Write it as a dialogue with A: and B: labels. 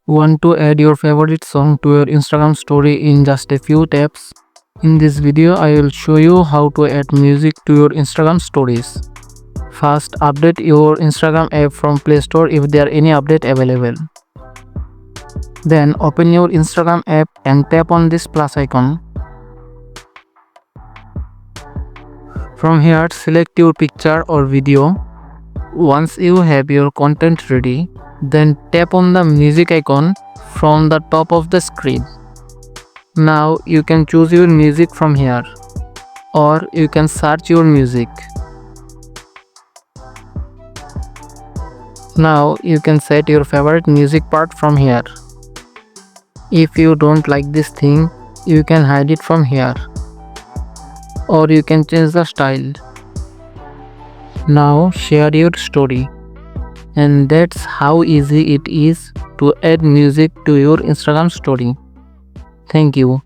A: Want to add your favorite song to your Instagram story in just a few taps? In this video, I will show you how to add music to your Instagram stories. First, update your Instagram app from Play Store if there are any update available. Then open your Instagram app and tap on this plus icon. From here, select your picture or video. Once you have your content ready, then tap on the music icon from the top of the screen. Now you can choose your music from here, or you can search your music. Now you can set your favorite music part from here. If you don't like this thing, you can hide it from here, or you can change the style. Now share your story. And that's how easy it is to add music to your Instagram story. Thank you.